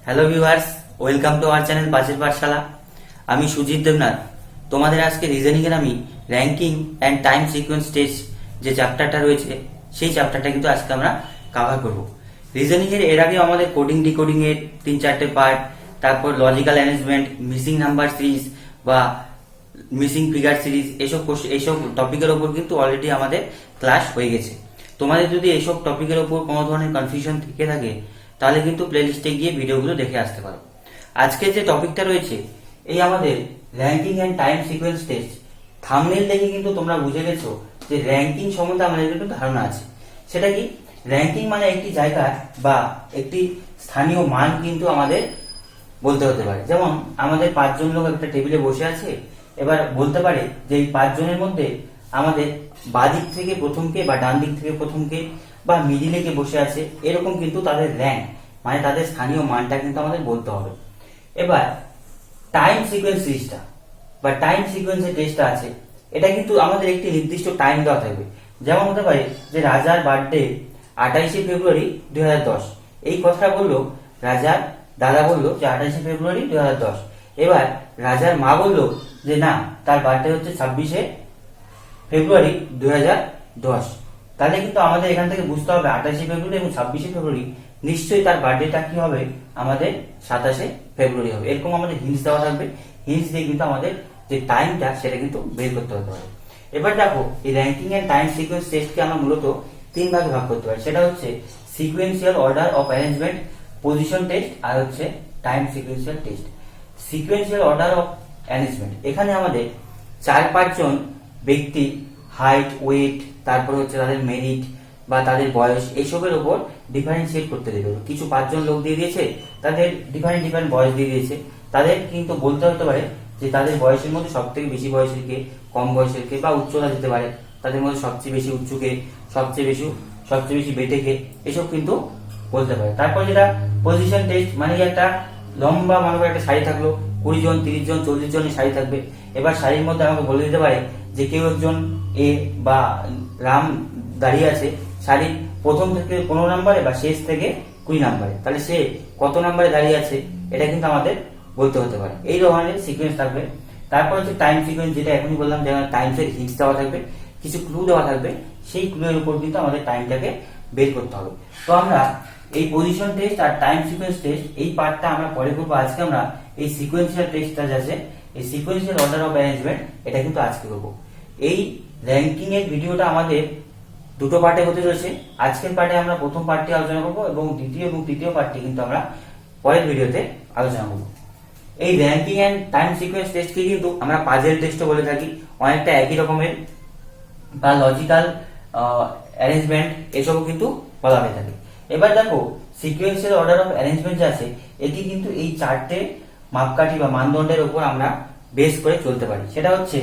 Hello viewers, welcome to our channel পাঁচের পাঠশালা। আমি সুজিত দেবনাথ। তোমাদের আজকে রিজনিং এর আমি ranking and time sequence test যে চ্যাপ্টারটা রয়েছে সেই চ্যাপ্টারটা কিন্তু আজকে আমরা কভার করব। রিজনিং এর আগে আমাদের কোডিং ডিকোডিং এর 3-4টে পার্ট, তারপর logical arrangement, missing number series বা মিসিং ফিগার সিরিজ, এইসব টপিকের ওপর কিন্তু অলরেডি আমাদের ক্লাস হয়ে গেছে। তোমাদের যদি এইসব টপিকের ওপর কোনো ধরনের কনফিউশন থেকে থাকে তাহলে কিন্তু প্লেলিস্টে গিয়ে ভিডিওগুলো দেখে আসতে পারো। আজকে যে টপিকটা রয়েছে এই আমাদের ranking and time sequence test. Thumbnail দেখে কিন্তু তোমরা বুঝে গেছো যে র্যাঙ্কিং সম্বন্ধে আমাদের কিন্তু ধারণা আছে। সেটা কি? র্যাঙ্কিং মানে একটি জায়গা বা একটি স্থানীয় মান কিন্তু আমাদের বলতে হতে পারে। যেমন আমাদের 5 জন লোক একটা টেবিলে বসে আছে, এবার বলতে পারে যে এই 5 জনের মধ্যে আমাদের বাঁ দিক থেকে প্রথমকে বা ডান দিক থেকে প্রথমকে বা মিডিলে কে বসে আছে, এরকম কিন্তু তাদের র্যাঙ্ক মানে তাদের স্থানীয় মানটা কিন্তু আমাদের বলতে হবে। এবার টাইম সিকোয়েন্স সিরিজটা বা টাইম সিকোয়েন্সের টেস্টটা আছে, এটা কিন্তু আমাদের একটি নির্দিষ্ট টাইম দেওয়া থাকবে। যেমন হতে পারে যে রাজার বার্থডে 28শে ফেব্রুয়ারি 2010। এই কথাটা বললো রাজার দাদা, বললো যে 28শে ফেব্রুয়ারি 2010। এবার রাজার মা বললো যে না, তার বার্থডে হচ্ছে 26শে ফেব্রুয়ারি 2010। তাহলে কিন্তু আমাদের এখান থেকে বুঝতে হবে 28শে ফেব্রুয়ারি এবং 26শে ফেব্রুয়ারি নিশ্চয়ই তার বার্থডেটা কি হবে, আমাদের 27শে ফেব্রুয়ারি হবে। এরকম আমাদের হিন্টস দেওয়া থাকবে। হিন্টস দিয়ে কিন্তু আমাদের যে টাইমটা সেটা কিন্তু বের করতে হতে পারে। এবার দেখো, এই র্যাঙ্কিং এন্ড টাইম সিকোয়েন্স টেস্টকে আমরা মূলত 3 ভাগে ভাগ করতে পারি। সেটা হচ্ছে sequential order of arrangement, position test, আর হচ্ছে time sequential test. Sequential order of arrangement, এখানে আমাদের 4-5 জন ব্যক্তি হাইট, ওয়েট, তারপর হচ্ছে তাদের মেরিট বা তাদের বয়স, এইসবের উপর ডিফারেন্সিয়েট করতে দেবে। কিছু 5 জন লোক দিয়ে দিয়েছে, তাদের ডিফারেন্ট বয়স দিয়ে দিয়েছে। তাদের কিন্তু বলতে হতে পারে যে তাদের বয়সের মধ্যে সব থেকে বেশি বয়সের কে, কম বয়সের কে, বা উচ্চতা দিতে পারে তাদের মধ্যে সবচেয়ে বেশি উচ্চকে, সবচেয়ে বেশি বেটে কে, এসব কিন্তু বলতে পারে। তারপর যেটা পজিশন টেস্ট, মানে একটা লম্বা মনে করে একটা সারি থাকলো, 20 জন, 30 জন, 40 জনের সারি থাকবে। এবার শাড়ির মধ্যে আমাকে বলে দিতে পারে যে কেউ একজন এ বা রাম দাঁড়িয়ে আছে শাড়ির প্রথম থেকে 15 নম্বরে বা শেষ থেকে 20 নম্বরে, তাহলে সে কত নম্বরে দাঁড়িয়ে আছে এটা কিন্তু আমাদের বলতে হতে পারে। এই ধরনের সিকোয়েন্স থাকবে। তারপর হচ্ছে টাইম সিকোয়েন্স, যেটা এখনই বললাম, যেমন টাইমসের হিন্টস দেওয়া থাকবে, কিছু ক্লু দেওয়া থাকবে, সেই ক্লুয়ের উপর কিন্তু আমাদের টাইমটাকে বের করতে হবে। তো আমরা এই পজিশন টেস্ট আর টাইম সিকোয়েন্স টেস্ট এই পার্টটা আমরা পরে করবো। আজকে আমরা এই সিকোয়েন্সিয়াল টেস্টটা আছে, এই সিকোয়েন্সিয়াল অর্ডার অফ অ্যারেঞ্জমেন্ট, এটা কিন্তু আজকে করবো। এই র্যাঙ্কিং এর ভিডিওটা আমাদের 2টো পার্টে হতে চলেছে। আজকের পার্টে আমরা প্রথম পার্টটি আলোচনা করবো এবং দ্বিতীয় এবং তৃতীয় পার্টটি কিন্তু আমরা পরের ভিডিওতে আলোচনা করবো। এই র্যাঙ্কিং এন্ড টাইম সিকোয়েন্স টেস্টকে কিন্তু আমরা পাজেল টেস্টও বলে থাকি, অনেকটা একই রকমের, বা লজিক্যাল অ্যারেঞ্জমেন্ট, এসবও কিন্তু বলা হয়ে থাকে। এবার দেখো, সিকোয়েন্সিয়াল অর্ডার অফ অ্যারেঞ্জমেন্ট যে আছে, এটি কিন্তু এই 4টে মাপকাঠি বা মানদণ্ডের উপর আমরা বেস করে চলতে পারি। সেটা হচ্ছে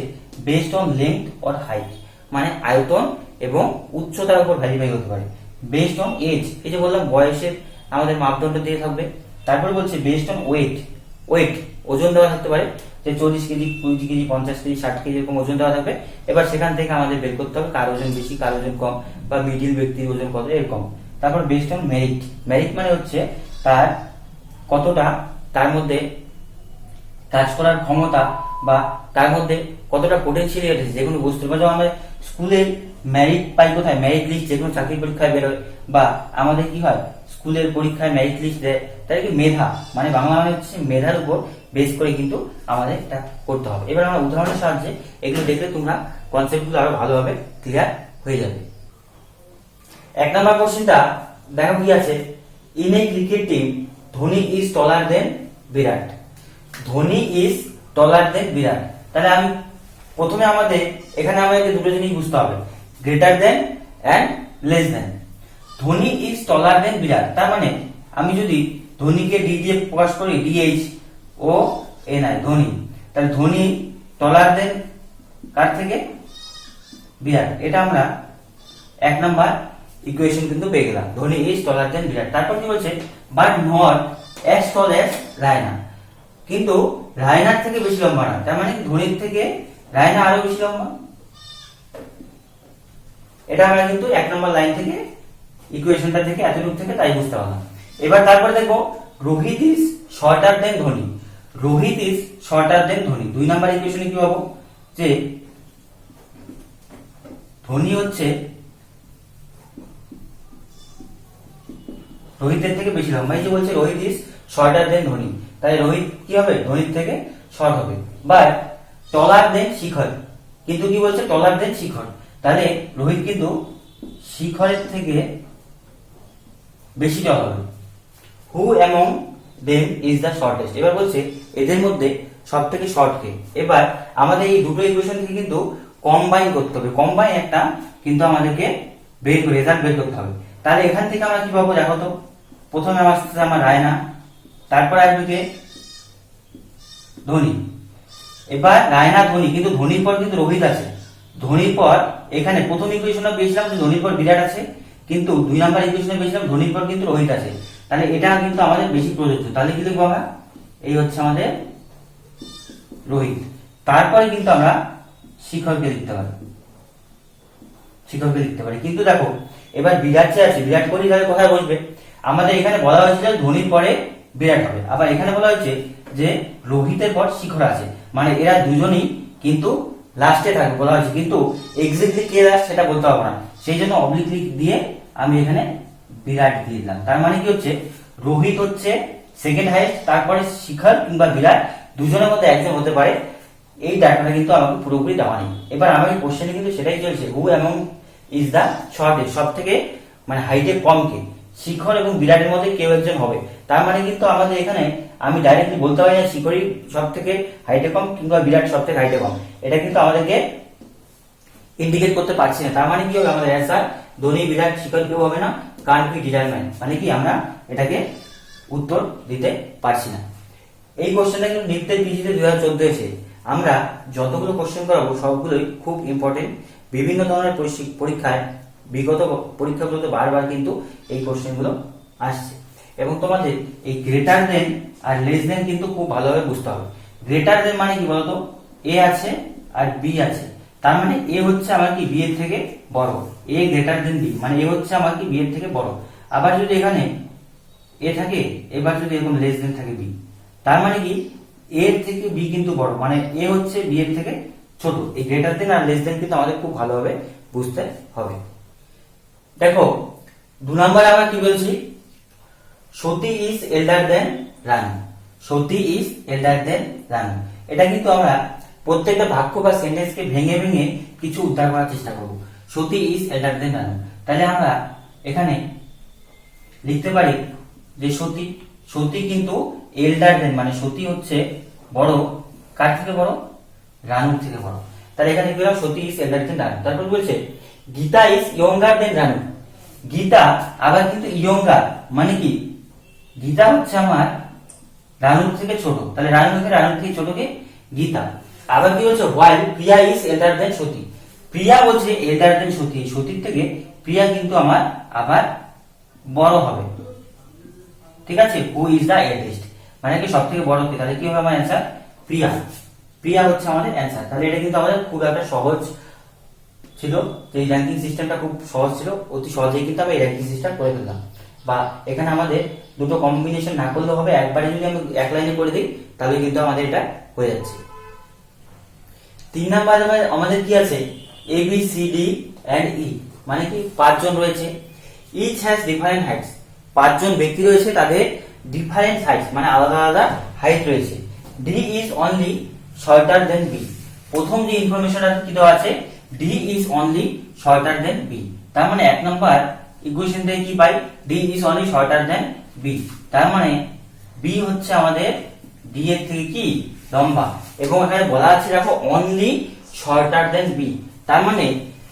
based on length or height, মানে আয়তন এবং উচ্চতার উপর ভ্যারিফাই হতে পারে। বেসড অন এজ, এই যে বললাম বয়সের আমাদের মাপদণ্ড দিয়ে থাকবে। তারপরে বলছে বেসড অন ওয়েট, ওজন দেওয়া থাকতে পারে, যে 40 কেজি, 20 কেজি, 50 কেজি, 60 কেজি, এরকম ওজন দেওয়া থাকবে। এবার সেখান থেকে আমাদের বের করতে হবে কার ওজন বেশি, কার ওজন কম, বা মিডিল ব্যক্তির ওজন কত, এরকম। তারপর বেসড অন মেরিট, মানে হচ্ছে তার কতটা, তার মধ্যে কাজ করার ক্ষমতা, বা তার মধ্যে কতটা পোটেনশিয়াল আছে যে কোনো বস্তু। যেমন আমরা স্কুলের মেরিট পাই কোথায়, মেরিট লিস্ট যে কোনো চাকরি পরীক্ষায় বেরোয়, বা আমাদের কি হয় স্কুলের পরীক্ষায় মেরিট লিস্ট দেয়। তাই কি মেধা, মানে বাংলা মানে হচ্ছে মেধার উপর বেস করে কিন্তু আমাদের এটা করতে হবে। এবার আমরা উদাহরণের সাহায্যে এগুলো দেখলে তোমরা কনসেপ্টগুলো আরো ভালোভাবে ক্লিয়ার হয়ে যাবে। 1 নম্বর কোশ্চেনটা দেখো কি আছে, in a cricket team Dhoni is taller than Virat. Dhoni is taller than Virat, তাহলে আমি প্রথমে এখানে আমাদের দুটো জিনিস বুঝতে হবে, greater than and less than. Dhoni is taller than Virat, তার মানে আমি যদি ধোনিকে ডি দিয়ে প্রকাশ করি, D H O N I, Dhoni, তাহলে ধোনি টলার দেন কার থেকে, বিরাট। এটা আমরা 1 নাম্বার ইকুয়েশন কিন্তু পেয়ে গেলাম, ধোনি ইজ টলার দেন বিরাট। তারপর কি বলছে, but not as tall as Raina, কিন্তু রায়নার থেকে বেশি লম্বা না, তার মানে ধোনির থেকে রায়না আরো বেশি লম্বা। এটা আমরা কিন্তু 1 নম্বর লাইন থেকে ইকুয়েশনটা থেকে এতটুকু থেকে তাই বুঝতে পারলাম। এবার তারপরে দেখো Rohit is shorter than Dhoni. Rohit is shorter than Dhoni. 2 number ইকুয়েশনে কি পাবো যে ধোনি হচ্ছে রোহিতের থেকে বেশি লম্বা। এই যে বলছে Rohit is shorter than Dhoni, তাই রোহিত কি হবে, ধোনির থেকে শর্ট হবে। বাট টলার দেন শিখর, কিন্তু কি বলছে টলার দেন শিখর, তাহলে রোহিত কিন্তু শিখরের থেকে বেশি টল হবে। হু among them is the shortest, এবার বলছে এদের মধ্যে সব থেকে শর্ট কে। এবার আমাদের এই দুটো ইকুয়েশন থেকে কিন্তু কম্বাইন করতে হবে, কম্বাইন একটা কিন্তু আমাদেরকে রেজাল্ট বের করতে হবে। তাহলে এখান থেকে আমরা কি পাবো দেখো তো, প্রথমে আসছে আমার রায়না, তারপর আসবে কে ধোনি। এবার রায়না ধোনি, কিন্তু ধোনির পর কিন্তু রোহিত আছে, ধোনির পর এখানে প্রথম ইকুয়েশনে পেয়েছিলাম যে ধোনির পর বিরাট আছে, কিন্তু 2 নাম্বার ইকুয়েশনে পেয়েছিলাম ধোনির পর কিন্তু রোহিত আছে, তাহলে এটা কিন্তু আমাদের বেশি প্রযোজ্য। তাহলে কি লিখবো আমরা, এই হচ্ছে আমাদের রোহিত, তারপরে কিন্তু আমরা শিখরকে লিখতে পারি, শিখরকে লিখতে পারি। কিন্তু দেখো এবার বিরাট যে আছে, বিরাট কোহলি তাহলে কোথায় বসবে, আমাদের এখানে বলা হয়েছে যে ধোনির পরে বিরাট হবে, আবার এখানে বলা হয়েছে যে রোহিতের পর শিখর আছে, মানে এরা দুজনই কিন্তু লাস্টে থাকবে বলা হয়েছে, কিন্তু এক্স্যাক্টলি কে লাস্ট সেটা বলতে পারবো না, সেই জন্য অবলিক দিয়ে আমি এখানে বিরাট দিয়ে দিলাম। তার মানে কি হচ্ছে রোহিত হচ্ছে সেকেন্ড হাইয়েস্ট, তারপরে শিখর কিংবা বিরাট দুজনের মধ্যে একজন হতে পারে, এই ডাটাটা কিন্তু আমাকে পুরোপুরি দেওয়া নেই। এবার আমাকে কোশ্চেনে কিন্তু সেটাই চলছে, হু অ্যামং ইজ দ্য শর্টেস্ট, সব থেকে মানে হাইটে কম কে, শিখর এবং বিরাটের মধ্যে কেউ একজন হবে। তার মানে কিন্তু আমাদের এখানে আমি ডাইরেক্টলি বলতে পারি না শিখরই সব থেকে হাইটে কম কিংবা বিরাট সব থেকে হাইটে কম, এটা কিন্তু আমাদেরকে ইন্ডিকেট করতে পারছি না। তার মানে কি হবে আমাদের অ্যান্সার ধোনি বিরাট শিখর কেউ হবে না, কান্ট বি ডিটারমাইন্ড, মানে কি আমরা এটাকে উত্তর দিতে পারছি না। এই কোশ্চেনটা কিন্তু নিত্যের পিজিতে 2014 এসে আমরা যতগুলো কোশ্চেন করাবো সবগুলোই খুব ইম্পর্টেন্ট, বিভিন্ন ধরনের পরীক্ষায় বিগত পরীক্ষাগুলোতে বারবার কিন্তু এই কোশ্চেনগুলো আসছে, এবং তোমাদের এই গ্রেটার দেন আর লেস দেন কিন্তু খুব ভালোভাবে বুঝতে হবে। গ্রেটার দেন মানে কি বলতো, এ আছে আর বি আছে, তার মানে এ হচ্ছে আমার কি বি এর থেকে বড়, এ গ্রেটার দেন বি মানে এ হচ্ছে আমার কি বি এর থেকে বড়। আবার যদি এখানে এ থাকে, এবার যদি এরকম লেস দেন থাকে বি, তার মানে কি এ এর থেকে বি কিন্তু বড়, মানে এ হচ্ছে বি এর থেকে ছোট। এই গ্রেটার দেন আর লেস দেন কিন্তু আমাদের খুব ভালোভাবে বুঝতে হবে। দেখো 2 নম্বরে আমরা কি বলছি, Sati is elder than Ranu, Sati is elder than Ranu, এটা কিন্তু আমরা প্রত্যেকটা বাক্য বা সেন্টেন্সকে ভেঙে ভেঙে কিছু উদ্ধার করার চেষ্টা করব। সতী ইজ এল্ডার দেন রানু, তাহলে আমরা এখানে লিখতে পারি যে সতী, সতী কিন্তু এল্ডার দেন মানে সতী হচ্ছে বড়, কার থেকে বড়, রানুর থেকে বড়, তাহলে এখানে কি হলো সতী ইজ এল্ডার দেন রানু। তারপর বলছে গীতা ইজ ইয়ঙ্গার দেন রানু, গীতা আবার কিন্তু ইয়ঙ্গার মানে কি গীতা হচ্ছে আমার রানুর থেকে ছোট, তাহলে রানুর থেকে ছোট কে গীতা। আবার কি বলছে হোয়াইল প্রিয়া ইজ এল্ডার দেন সতী, প্রিয়া বলছে এল্ডার দেন সতী, সতীর থেকে প্রিয়া কিন্তু আমার আবার বড় হবে, ঠিক আছে। হু ইজ দা এল্ডেস্ট মানে কি সব থেকে বড় কে, তাহলে কি হবে আমার অ্যান্সার প্রিয়া, প্রিয়া হচ্ছে আমাদের অ্যান্সার। তাহলে এটা কিন্তু আমাদের খুব একটা সহজ ছিল, যে এই র্যাঙ্কিং সিস্টেমটা খুব সহজ ছিল, অতি সহজেই কিন্তু আমি এই র্যাঙ্কিং সিস্টেম করে ফেললাম। বা এখানে আমাদের দুটো কম্বিনেশন না করলেও হবে, একবারে যদি আমি এক লাইনে করে দিই তাহলে কিন্তু আমাদের এটা হয়ে যাচ্ছে। 3 নাম্বার আমাদের কি আছে, এ বি সি ডি এন্ড ই, মানে কি 5 জন রয়েছে, ইচ হ্যাজ ডিফারেন্ট হাইটস, 5 জন ব্যক্তি রয়েছে তাদের ডিফারেন্ট হাইটস মানে আলাদা আলাদা হাইট রয়েছে। D is only shorter than B, প্রথম যে ইনফরমেশনটা কি দেওয়া আছে, D is only shorter than B, তার মানে 1 নাম্বার ইকুয়েশন থেকে কি পাই, D is only shorter than B, তার মানে বি হচ্ছে আমাদের ডি এর থেকে কি লম্বা, এবং এখানে বলা আছে দেখো অনলি শর্টার দেন বি, তার মানে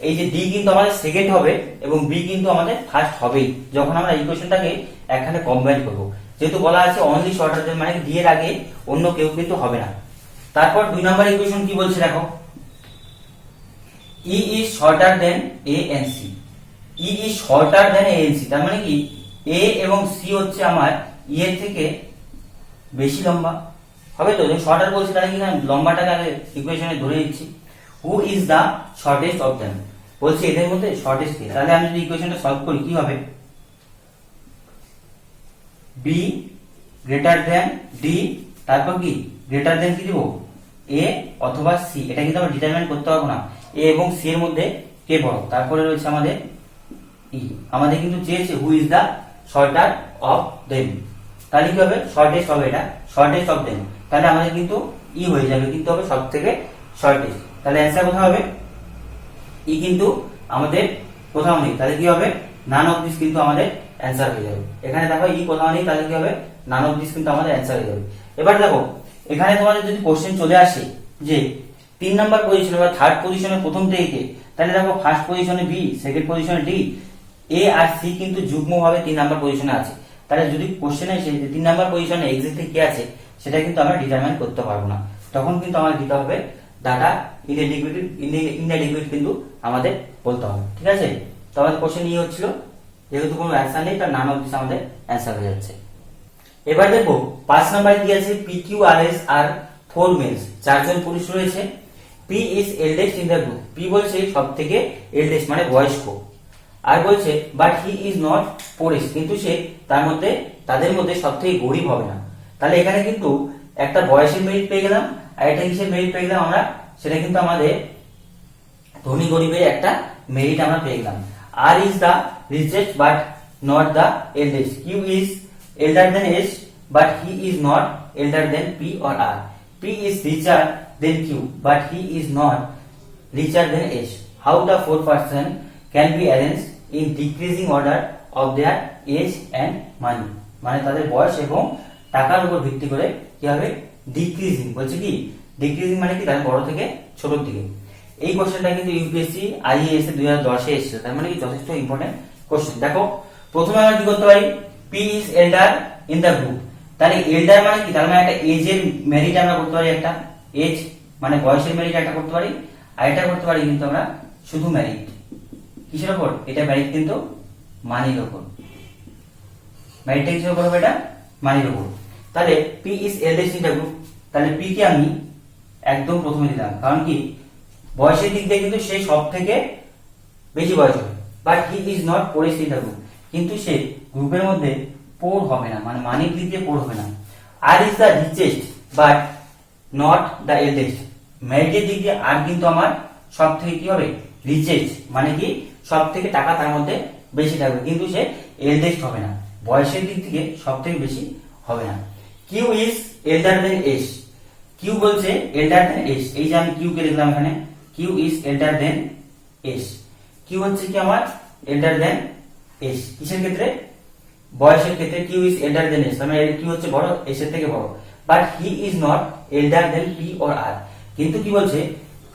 এই যে ডি কিন্তু আমাদের সেকেন্ড হবে এবং বি কিন্তু আমাদের ফার্স্ট হবেই যখন আমরা ইকুয়েশনটাকে এখানে কম্বাইন করব, যেহেতু বলা আছে অনলি শর্টার দেন মানে ডি এর আগে অন্য কেউ কিন্তু হবে না। তারপর 2 নাম্বার ইকুয়েশন কি বলছে দেখো, E is shorter than A and C, E is shorter than A and C, তার মানে কি এ এবং সি হচ্ছে আমার ই এর থেকে বেশি লম্বা হবে, তো যখন শর্টার বলছি তাহলে কি না লম্বাটাকে আগে ইকুয়েশনে ধরে নিচ্ছি। Who is the shortest of them, বলছি এদের মধ্যে শর্টেস্ট কে, তাহলে আমি যদি ইকুয়েশনটা সলভ করি কি হবে, বি গ্রেটার দেন ডি, তারপর কি গ্রেটার দেন কি দিব এ অথবা সি। এটা কিন্তু আমরা ডিটারমাইন করতে পারবো না এ এবং সি এর মধ্যে কে বড়। তারপরে রয়েছে আমাদের ই, আমাদের কিন্তু চেয়েছে who is the shorter of them, তাহলে কি হবে শর্টেস্ট হবে, এটা শর্টেস্ট অফ দেম, তাহলে আমাদের কিন্তু ই হয়ে যাবে, কিন্তু হবে সব থেকে শর্টেস্ট। তাহলে অ্যান্সার কোথায় হবে ই, কিন্তু আমাদের কোথাও নেই, তাহলে কি হবে নান অফ দিস কিন্তু আমাদের অ্যান্সার হয়ে যাবে। এখানে দেখো ই কোথাও নেই, তাহলে কি হবে নান অফ দিস কিন্তু আমাদের অ্যান্সার হয়ে যাবে। এবার দেখো এখানে তোমাদের যদি কোশ্চেন চলে আসে যে 3 নাম্বার পজিশনে বা থার্ড পজিশনে প্রথম থেকে, তাহলে দেখো ফার্স্ট পজিশনে বি, সেকেন্ড পজিশনে ডি, এ আর সি কিন্তু যুগ্মভাবে 3 নাম্বার পজিশনে আছে। তাহলে যদি কোশ্চেন আসে যে 3 নাম্বার পজিশনে এক্স্যাক্টলি কি আছে, সেটা কিন্তু আমরা ডিটারমাইন করতে পারবো না, তখন কিন্তু আমাদের দিতে হবে ডাটা ইনএডিকুয়েট কিন্তু আমাদের বলতে হবে। ঠিক আছে, তো আমাদের কোশ্চেন ই হচ্ছিল যেহেতু কোনো অ্যান্সার নেই, তার নাম অফ দিস আমাদের অ্যান্সার হয়ে যাচ্ছে। এবার দেখো 5 নাম্বারে কি আছে, পি কিউ আর এস আর 4 মেলস, 4 জন পুরুষ রয়েছে। P is eldest in the group, P বলছে সব থেকে এল্ডেস্ট মানে বয়স্ক, আর বলছে but he is not poorest, কিন্তু সে তাদের মধ্যে সব থেকে গরিব হবে না। তাহলে এখানে কিন্তু একটা বয়সের মেরিট পেয়ে গেলাম, আর একটা কিসের মেরিট পেয়ে গেলাম আমরা, সেটা কিন্তু আমাদের ধনী গরিবের একটা মেরিট আমরা পেয়ে গেলাম। R is the richest but not the eldest, Q is elder than S but he is not elder than P or R. P is richer than Q but he is not richer than S. How the 4 person can be arranged in decreasing order of their age and money. মানে তাদের বয়স এবং টাকার উপর ভিত্তি করে কি হবে ডিক্রিজিং, বলছে কি ডিক্রিজিং মানে কি তাদের বড় থেকে ছোটর দিকে। এই কোশ্চেনটা কিন্তু ইউপিএসসি আইএএস 2010 এ এসেছে, তার মানে কি যথেষ্ট ইম্পর্টেন্ট কোশ্চেন। দেখো প্রথমে আমরা কি করতে পারি, P is elder in the group, তাহলে এল্ডার মানে কি, তার মানে একটা এজ এর মেরিট আমরা করতে পারি, একটা এজ মানে বয়সের মেরিট একটা করতে পারি, আর এটা করতে পারি কিন্তু আমরা শুধু মেরিট কিসের উপর, এটা মেরিট কিন্তু মানির উপর, মেরিটটা কিসের উপর হবে, এটা মানির উপর। তাহলে P is eldest in the group, তাহলে P কে আমি একদম প্রথমে দিলাম, কারণ কি বয়সের দিক দিয়ে কিন্তু সে সব থেকে বেশি বয়স হবে, but he is not poorest in the group, কিন্তু সে গ্রুপের মধ্যে পোর হবে না, মানে মানির দিক দিয়ে পোর হবে না। R is the richest but not the eldest, মেরিটের দিক দিয়ে আর কিন্তু আমার সব থেকে কি হবে রিচেস্ট, মানে কি সব থেকে টাকা তার মধ্যে বেশি থাকবে, কিন্তু সে এল্ডেস্ট হবে না, বয়সের দিক থেকে সব থেকে বেশি হবে না। Q is elder than S, Q বলছে এল্ডার দেন এস, এই যে আমি কিউ কে লিখলাম এখানে, Q is elder than S, Q হচ্ছে কি আমার এল্ডার দেন এস, কিসের ক্ষেত্রে বয়সের ক্ষেত্রে, Q is elder than S, মানে কি হচ্ছে বড়, এস এর থেকে বড়, but he is not elder than P or R, কিন্তু কি বলছে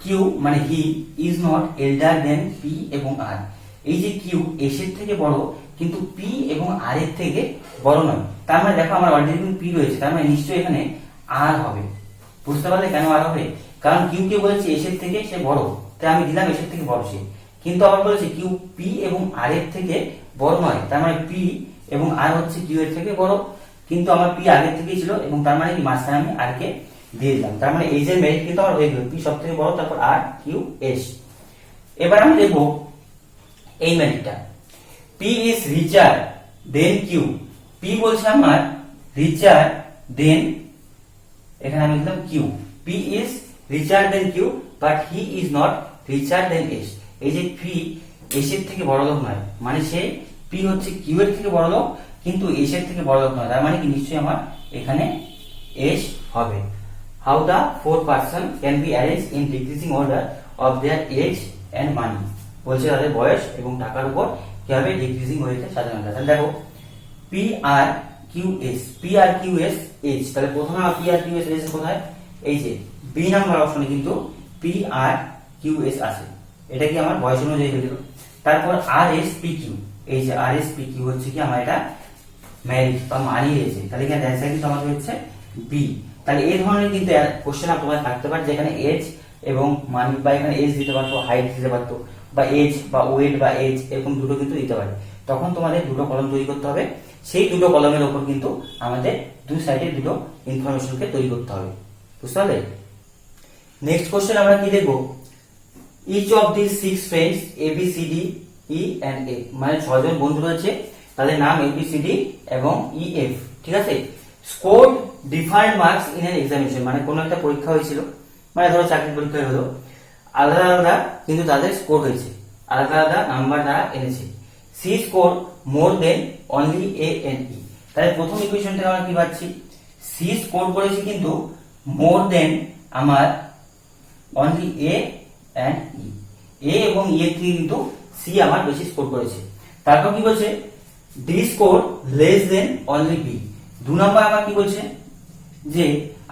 কিউ মানে he is not elder than P এবং আর, এই যে কিউ এস এর থেকে বড় কিন্তু পি এবং আর এর থেকে বড় নয়, তার মানে দেখো আমার অলরেডি কিন্তু পি রয়েছে, তার মানে নিশ্চয়ই এখানে আর হবে। বুঝতে পারলে কেন আর হবে, কারণ কিউ কে বলেছে এস এর থেকে সে বড়, তাই আমি দিলাম এস এর থেকে বড় সে, কিন্তু আবার বলেছে কিউ পি এবং আর এর থেকে বড় নয়, তার মানে পি এবং আর হচ্ছে কিউ এর থেকে বড়, কিন্তু আমার পি আগের থেকেই ছিল, এবং তার মানে কি মাঝখানে আমি আর কে দিয়ে দিলাম, তার মানে এই যে মেরিট কিন্তু আমার হয়ে গেল পি সব থেকে বড়, তারপর আর কিউ এস। এবার আমি দেখবো এই মেরিটটা, P is richer than Q, P বলছে আমার রিচার দেন, এখানে আমি লিখলাম Q, P is richer than Q but he is not richer than S, এই যে পি এস এর থেকে বড় লোক নয়, মানে সে পি হচ্ছে কিউ এর থেকে বড় লোক কিন্তু এস এর থেকে বড় লোক নয়, তার মানে কি নিশ্চয়ই আমার এখানে এস হবে। How the 4 person can be arrange in decreasing order of their age and money, বলছে তাদের বয়স এবং টাকার উপর কিভাবে ডিক্রিজিং হয়েছে সাজানো যায়। তাহলে দেখো P R Q S, P R Q S age, তাহলে প্রথমে আমার পি আর কিউ এস এসে কোথায়, এই যে বি নাম্বার অপশনে কিন্তু পি আর কিউ এস আছে, এটা কি আমার বয়স অনুযায়ী হয়ে গেল। তারপর আর এস পি কিউ, এই যে আর এস পি কিউ হচ্ছে কি আমার এটা মেরিট বা মানি রয়েছে, তাহলে এখানে অ্যান্সার কিন্তু আমাদের হচ্ছে বি। তাহলে এই ধরনের কিন্তু কোশ্চেন তোমার থাকতে পারে যেখানে এজ এবং মানি, বা এখানে এজ দিতে পারতো, হাইট দিতে পারতো, বা এজ বা ওয়েট বা এজ এরকম দুটো কিন্তু দিতে পারে, তখন তোমাদের দুটো কলম তৈরি করতে হবে, সেই দুটো কলমের উপর কিন্তু আমাদের দুই সাইডে দুটো ইনফরমেশনকে তৈরি করতে হবে। বুঝতে পারলে? নেক্সট কোশ্চেন আমরা কি দেখবো, each of this 6 friends A B C D E and F, মানে 6 জন বন্ধু রয়েছে, তাদের নাম এ বি সি ডি এবং ই এফ, ঠিক আছে। Score different marks in an examination, মানে কোনো একটা পরীক্ষা হয়েছিল, মানে ধরো চাকরির পরীক্ষা হলো, আলাদা আলাদা কিন্তু তাদের স্কোর হয়েছে, আলাদা আলাদা নাম্বার দ্বারা এনেছে। C score more than only A and E. তাহলে প্রথম ইকুয়েশন থেকে আমরা কি পাচ্ছি, সি স্কোর করেছে কিন্তু মোর দেন আমার অনলি এ এন্ড ই, এ এবং ই এর থেকে কিন্তু সি আমার বেশি স্কোর করেছে। তারপর কি বলছে, D score less then only be. 2 নম্বর আমার কি বলছে যে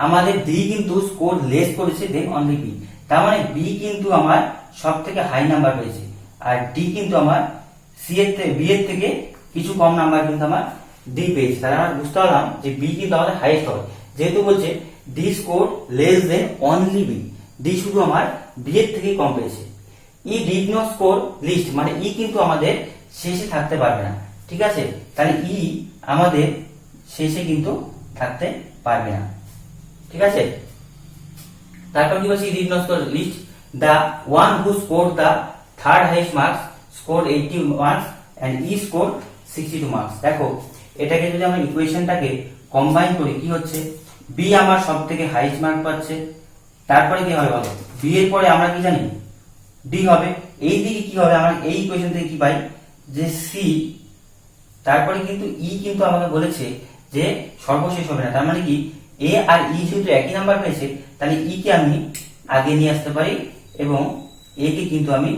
আমাদের ডি কিন্তু স্কোর লেস করেছে দেন অনলি বি, তার মানে বি কিন্তু আমার সব থেকে হাই নাম্বার পেয়েছে, আর ডি কিন্তু আমার সি এর থেকে বি এর থেকে কিছু কম নাম্বার কিন্তু আমার ডি পেয়েছে। তাহলে আমরা বুঝতে পারলাম যে বি কিন্তু আমাদের হাইয়েস্ট হবে, যেহেতু বলছে D score less then only be, D শুধু আমার বি এর থেকে কম পেয়েছে। ই ডিড নট স্কোর লিস্ট, মানে ই কিন্তু আমাদের শেষে থাকতে পারবে না, ঠিক আছে, তাহলে ই আমাদের শেষে কিন্তু থাকতে পারবে না, ঠিক আছে। তারপর কি বলছি, did not score least, the one who score the third highest marks score 80 marks and E score 62 marks. দেখো এটাকে যদি আমরা ইকুয়েশনটাকে কম্বাইন করি কি হচ্ছে, বি আমার সব থেকে হাইয়েস্ট মার্ক পাচ্ছে, তারপরে কি হবে বলো, বি এর পরে আমরা কি জানি ডি হবে, এই দিকে কি হবে, আমরা এই ইকুয়েশন থেকে কি পাই যে সি, তারপরে কিন্তু ই কিন্তু আমাকে বলেছে যে সর্বশেষ হবে না, তার মানে কি এ আর ই যেহেতু একই নাম্বার পেয়েছে, তাহলে ই কে আমি আগে নিয়ে আসতে পারি এবং এ কে কিন্তু আমি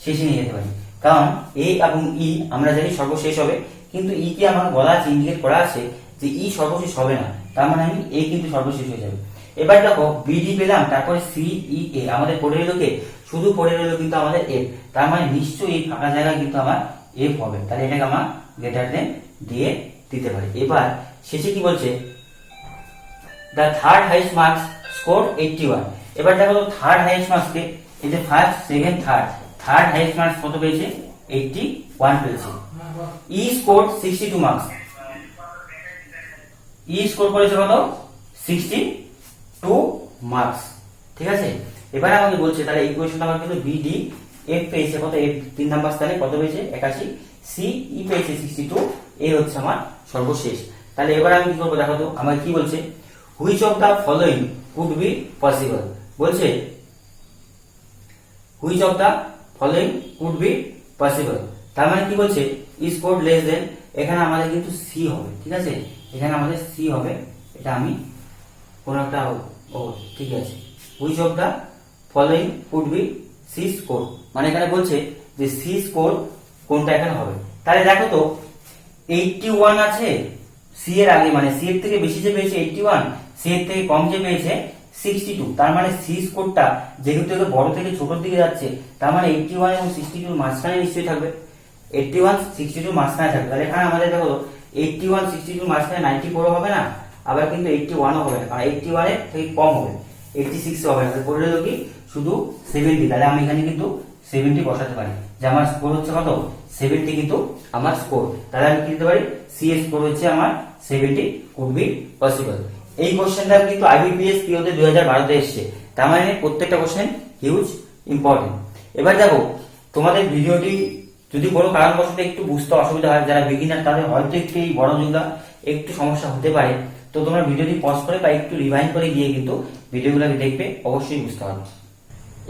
শেষে নিয়ে যেতে পারি, কারণ এ এবং ই আমরা জানি সর্বশেষ হবে, কিন্তু ই কে আমার বলা আছে, ইন্ডিকেট করা আছে যে ই সর্বশেষ হবে না, তার মানে আমি এ কিন্তু সর্বশেষ হয়ে যাবে। এবার দেখো বিডি পেলাম, তারপরে সি ই এ আমাদের পড়ে রইল কে, শুধু পড়ে রইল কিন্তু আমাদের এফ, তার মানে নিশ্চয়ই এই ফাঁকা জায়গায় কিন্তু আমার এফ হবে, তাহলে এটাকে আমার গ্রেটার দেন দিয়ে দিতে পারি। এবার শেষে কি বলছে, the third highest marks score 81। এবার দেখো তো থার্ড হাইয়েস্ট মার্কস কে, এই যে first second third, third highest marks কত পেয়েছে, 81 পেয়েছে। ই স্কোর 62 মার্কস, ই স্কোর করেছে কত, 62 মার্কস, ঠিক আছে। এবার আমাকে বলছে তাহলে ইকুয়েশন আমার কিন্তু বি ডি এফ পেয়েছে কত, এফ 3 নাম্বার স্থানে কত পেয়েছে 81, সি ই পেয়েছে 62, এ হচ্ছে আমার সর্বশেষ। তাহলে এবার আমি কি করবো দেখো তো, আমার কি বলছে, which of the following could be possible, বলছে which of the following could be possible, তার মানে কি বলছে স্কোর লেস দেন, এখানে আমাদের কিন্তু সি হবে, ঠিক আছে, এখানে আমাদের সি হবে, এটা আমি কোন একটা ও ঠিক আছে, which of the following could be C score, মানে এখানে বলছে যে সি স্কোর কোনটা এখানে হবে। তাহলে দেখো তো 81 আছে সি এর আগে, মানে সি এর থেকে বেশি যে পেয়েছে 81, সি এর থেকে কম যে পেয়েছে 62, তার মানে সি স্কোরটা যেহেতু এটা বড় থেকে ছোটর দিকে যাচ্ছে, তার মানে 81 এবং 62 মাঝখানে নিশ্চয়ই থাকবে, 81 62 মাঝখানে থাকবে। তাহলে এখানে আমাদের দেখো 81 62 মাঝখানে 94 হবে না, আবার কিন্তু 81 ও হবে না, কারণ 81 এর থেকে কম হবে, 86 হবে না, পড়ে রইল কি শুধু 70। তাহলে আমি এখানে কিন্তু 70 বসাতে পারি, যে আমার স্কোর হচ্ছে কত 70 কিন্তু আমার স্কোর, তাহলে আমি কি দিতে পারি, সি এর স্কোর হচ্ছে আমার 70 কুড বি পসিবল। এই কোশ্চেনটা কিন্তু আইবিপিএস পিওতে 2012 তে এসেছে, তার মানে প্রত্যেকটা কোশ্চেন হিউজ ইম্পর্টেন্ট। এবার দেখো তোমাদের ভিডিওটি যদি কোনো কারণবশত একটু বুঝতে অসুবিধা হয়, যারা বিগিনার তাদের হয়তো একটু এই বড় যেগুলা একটু সমস্যা হতে পারে, তো তোমরা ভিডিওটি পজ করে বা একটু রিভাইন্ড করে গিয়ে কিন্তু ভিডিওগুলোকে দেখবে, অবশ্যই বুঝতে পারবে।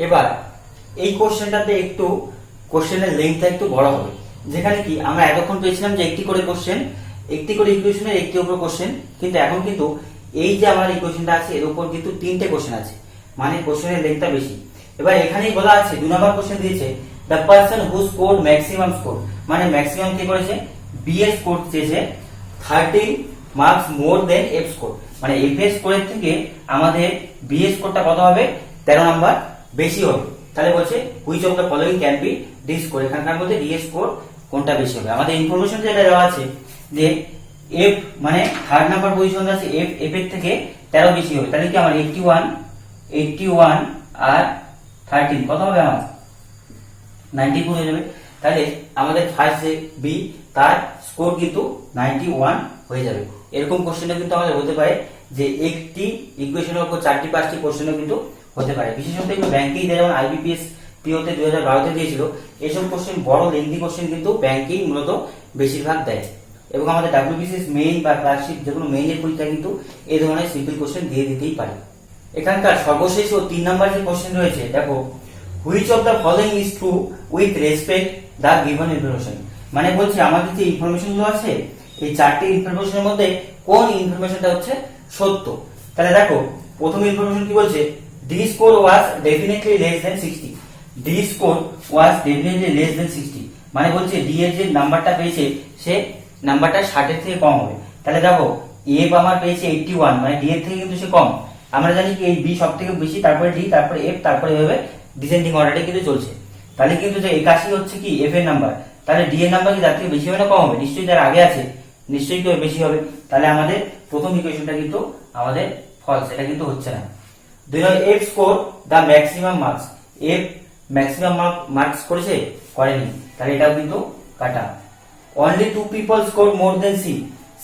এবার এই কোশ্চেনটাতে একটু কোশ্চেনের লেন্থটা একটু বড় হবে, যেখানে কি আমরা এতক্ষণ পেয়েছিলাম যে একটি করে কোশ্চেন, একটি করে ইকুয়েশনের একটি উপর কোশ্চেন, কিন্তু এখন কিন্তু এই যে আমার ইকুয়েশনটা আছে এর উপর কিন্তু 3টে কোশ্চেন আছে, মানে কোশ্চেনের লেন্থটা বেশি। এবার এখানেই বলা আছে 2 নম্বর কোশ্চেন দিয়েছে the person who score maximum score, মানে ম্যাক্সিমাম কি করেছে, বি এর স্কোর চেয়েছে 13 মার্কস মোর দেন এফ স্কোর, মানে এফ এর স্কোরের থেকে আমাদের বি এর স্কোরটা কত হবে, 13 নাম্বার বেশি হবে। তাহলে বলছে which of the following can be D score, এখানকার মধ্যে ডি এর স্কোর কোনটা বেশি হবে। আমাদের ইনফরমেশন যেটা দেওয়া আছে যে এফ মানে থার্ড নাম্বার পজিশন আছে, এফ এফ এর থেকে 13 বেশি হবে, তাহলে কি আমার 81 আর 13 কত হবে, আমার 94 হয়ে যাবে। তাহলে আমাদের ফার্স্ট যে বি তার স্কোর কিন্তু 91 হয়ে যাবে। এরকম কোশ্চেনও কিন্তু আমাদের হতে পারে যে একটি ইকুয়েশনের উপর 4টি 5টি কোশ্চেনও কিন্তু হতে পারে, বিশেষত এগুলো ব্যাংকেই দেয়, যেমন আইবিপিএস পিওতে 2012 তে দিয়েছিল। এইসব কোশ্চেন বড় লেন্থি কোশ্চেন কিন্তু ব্যাংকেই মূলত বেশিরভাগ দেয়। এবং আমাদের ডাব্লিউবিসিএস মেইন বা ক্লার্কশিপ যে কোনো মেইনের পরীক্ষায় কিন্তু এই ধরনের সিম্পল কোশ্চেন দিয়ে দিতেই পারে। এখানকার সর্বশেষ ও 3 নাম্বার যে কোশ্চেন রয়েছে, দেখো which of the following is true with respect the given information. মানে বলছে আমাদের যে ইনফরমেশন গুলো আছে এই 4টি ইনফরমেশনের মধ্যে কোন ইনফরমেশনটা হচ্ছে সত্য। তাহলে দেখো প্রথম ইনফরমেশন কি বলছে, D score was definitely less than 60। D score was definitely less than 60 মানে বলছে ডি এর যে নাম্বারটা পেয়েছে সে নাম্বারটা 60 এর থেকে কম হবে। তাহলে দেখো এফ আমার পেয়েছে 81 মানে ডি এর থেকে কিন্তু সে কম। আমরা জানি কি এই বি সব থেকে বেশি, তারপরে ডি, তারপরে এফ, তারপরে এভাবে ডিসেন্ডিং অর্ডারে কিন্তু চলছে। তাহলে কিন্তু যে 81 হচ্ছে কি এফ এর নাম্বার, তাহলে ডি এর নাম্বার কি তার থেকে বেশি হবে না কম হবে? নিশ্চয়ই যার আগে আছে নিশ্চয়ই তো বেশি হবে। তাহলে আমাদের প্রথম ইকুয়েশনটা কিন্তু আমাদের ফলস, এটা কিন্তু হচ্ছে না। দুই number, F score the maximum marks. F maximum marks করেছে? করেনি, তাহলে এটাও কিন্তু কাটা। Only 2 people score more than C.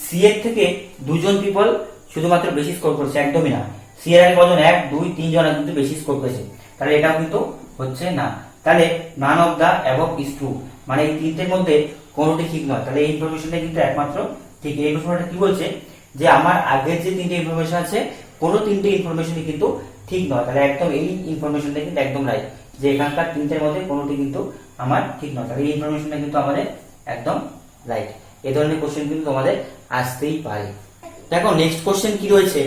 C এর থেকে 2 জন পিপল শুধুমাত্র বেশি স্কোর করেছে, একদমই না। সি এর আগে কজন? 1 2 3 জন কিন্তু বেশি স্কোর করেছে, তাহলে এটাও কিন্তু হচ্ছে না। তাহলে none of the above is true, মানে এই তিনটের মধ্যে কোনোটি ঠিক নয়। তাহলে এই ইনফরমেশনটা কিন্তু একমাত্র ঠিক। এই ইনফরমেশনটা কি বলছে যে আমার আগের যে 3টে ইনফরমেশন আছে কোনো 3টে ইনফরমেশনই কিন্তু ঠিক নয়। তাহলে একদম এই ইনফরমেশনটা কিন্তু একদম রাইট, যে এখানকার 3টের মধ্যে কোনোটি কিন্তু আমার ঠিক নয়। তাহলে এই ইনফরমেশনটা কিন্তু আমাদের একদম রাইট। এই ধরনের কোশ্চেন কিন্তু তোমাদের আসতেই পারে। দেখো নেক্সট কোশ্চেন কি রয়েছে,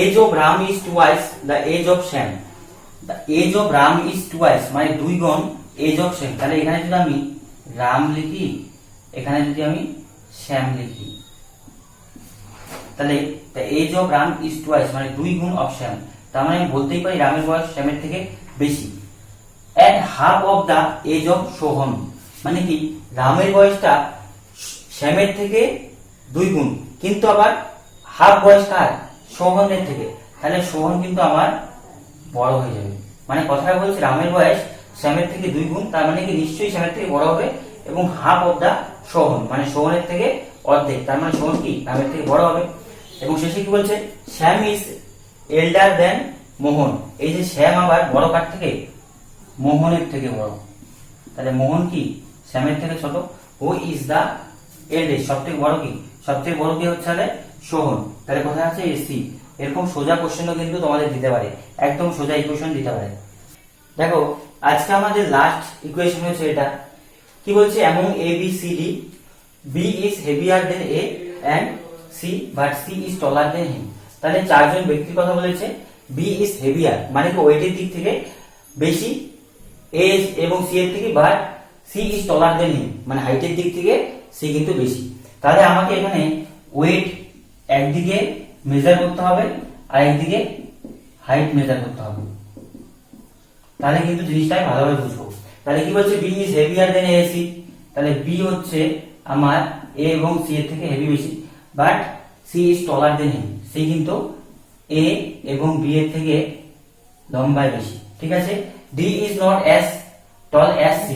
age of Ram is twice the age of Shyam. The age of Ram is twice মানে 2 গুণ এজ অফ শ্যাম। তাহলে এখানে যদি আমি রাম লিখি, এখানে যদি আমি শ্যাম লিখি, তাহলে age of Ram is twice মানে 2 গুণ অফ শ্যাম। তার মানে আমি বলতেই পারি রামের বয়স শ্যামের থেকে বেশি। And half of the age of Soham মানে কি রামের বয়সটা শ্যামের থেকে 2 গুণ, কিন্তু আবার হাফ বয়স কার? সোহনের থেকে। তাহলে সোহন কিন্তু আমার বড় হয়ে যাবে। মানে কথাটা বলছে রামের বয়স শ্যামের থেকে 2 গুণ, তার মানে কি নিশ্চয়ই শ্যামের থেকে বড় হবে। এবং হাফ অফ দা সোহন মানে সোহনের থেকে অর্ধেক, তার মানে সোহন কি রামের থেকে বড় হবে। এবং শেষে কি বলছে, শ্যাম ইজ এল্ডার দেন মোহন। এই যে শ্যাম আবার বড় কার থেকে? মোহনের থেকে বড়। তাহলে মোহন কি শ্যামের থেকে ছোট। হু ইজ দা এল্ডেস্ট, সব থেকে বড় কি? সব থেকে বড় কি হচ্ছে সোহন। তাহলে কোথায় আছে? এসি। এরকম সোজা কোশ্চেনও কিন্তু তোমাদের দিতে পারে, একদম সোজা ইকুয়েশন দিতে পারে। দেখো আজকে আমাদের লাস্ট ইকুয়েশন হচ্ছে এটা। কি বলছে, among a b c d b is heavier than a and c but c is taller than him। তাহলে 4 জন ব্যক্তির কথা বলেছে। b is heavier মানে কি ওয়েটের দিক থেকে বেশি a এবং c এর থেকে, but c is taller than him মানে হাইটের দিক থেকে c কিন্তু বেশি। তাহলে আমাকে এখানে ওয়েট একদিকে মেজার করতে হবে আর একদিকে হাইট মেজার করতে হবে, তাহলে কিন্তু জিনিসটা ভালোভাবে বুঝবো। তাহলে কি বলছে, B is heavier than A C. তাহলে বি হচ্ছে আমার এ এবং সি এর থেকে হেভি বেশি, but C is taller than him. C কিন্তু এ এবং বি এর থেকে লম্বায় বেশি, ঠিক আছে। D is not as tall as she.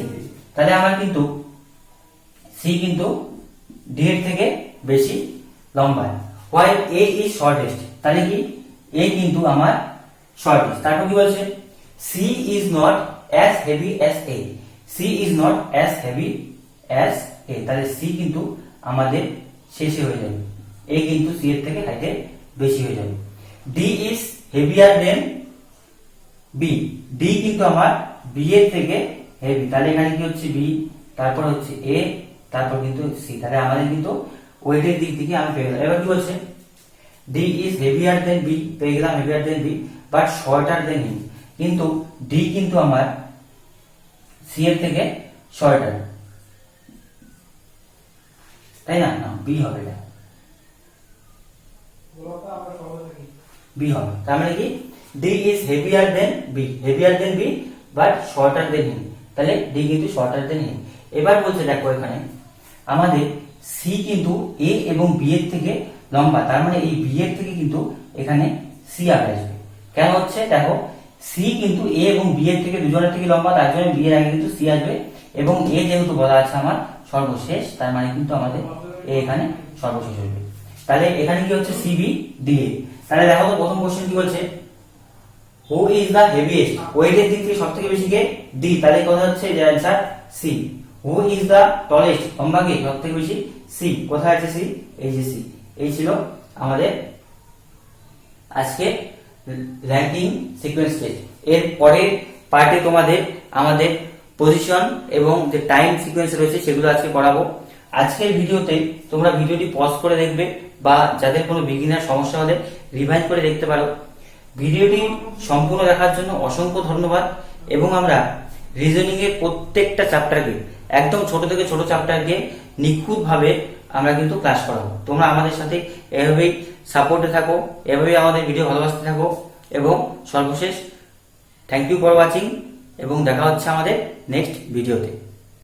তাহলে আমার কিন্তু সি কিন্তু ডি এর থেকে বেশি লম্বায়। হোয়াইল এ ইজ শর্টেস্ট, তাহলে কি এ কিন্তু আমার শর্টেস্ট। তারপর কি বলছে, C is not as heavy as A। C is not as heavy as A। তাহলে C কিন্তু আমাদের শেষে হয়ে যাবে, A কিন্তু C এর থেকে হাইটে বেশি হয়ে যাবে। D is heavier than B। D কিন্তু আমার B এর থেকে হেভি। তাহলে এখানে কি হচ্ছে B, তারপর হচ্ছে A, তারপর কিন্তু C। তাহলে আমাদের কিন্তু ওয়েটের দিক থেকে আমি পেয়ে গেলাম। এবার কি বলছে, D is heavier than B, পেয়ে গেলাম heavier than B but shorter than him। কিন্তু D কিন্তু আমার সি এর থেকে শর্টার, তাই না? না, বি হবে, এটা বি হবে। তার মানে কি D is heavier than B, heavier than B but shorter than him. তাহলে ডি কিন্তু শর্টার দেন হিম। এবার বলছে দেখো এখানে আমাদের সি কিন্তু এ এবং বি এর থেকে লম্বা, তার মানে এই বি এর থেকে কিন্তু এখানে সি আগে আসবে। কেন হচ্ছে দেখো, সি কিন্তু এ এবং বি এর থেকে দুজনের থেকে লম্বা, তার জন্য বি এর আগে কিন্তু সি আসবে। এবং এ যেহেতু বলা আছে আমার সর্বশেষ, তার মানে কিন্তু আমাদের এ এখানে সর্বশেষ হবে। তাহলে এখানে কি হচ্ছে, সি বি ডি এ। তাহলে দেখো তো প্রথম কোশ্চেন কি বলছে, হু ইজ দা হেভিয়েস্ট। ওয়েটের দিক থেকে সব থেকে বেশি কে? ডি। তাহলে কথা হচ্ছে যে answer C. Who is the tallest, লম্বা কে, সব থেকে বেশি? সি। কোথায় আছে সি? এই যে সি। এই ছিল আমাদের আজকে র্যাঙ্কিং সিকোয়েন্স টেস্ট। এর পরের পার্টে তোমাদের আমাদের পজিশন এবং যে টাইম সিকোয়েন্স রয়েছে সেগুলো আজকে করাবো। আজকের ভিডিওতে তোমরা ভিডিওটি পজ করে দেখবে, বা যাদের কোনো বিগিনার সমস্যা হলে রিভাইন্ড করে দেখতে পারো। ভিডিওটি সম্পূর্ণ দেখার জন্য অসংখ্য ধন্যবাদ। এবং আমরা রিজনিং এর প্রত্যেকটা চ্যাপ্টারকে, একদম ছোট থেকে ছোট চ্যাপ্টারকে নিখুঁতভাবে আমরা কিন্তু ক্লাস করাবো। তোমরা আমাদের সাথে এভাবেই সাপোর্টে থাকো, এভাবেই আমাদের ভিডিও ভালোবাসতে থাকো। এবং সর্বশেষ থ্যাংক ইউ ফর ওয়াচিং, এবং দেখা হচ্ছে আমাদের নেক্সট ভিডিওতে।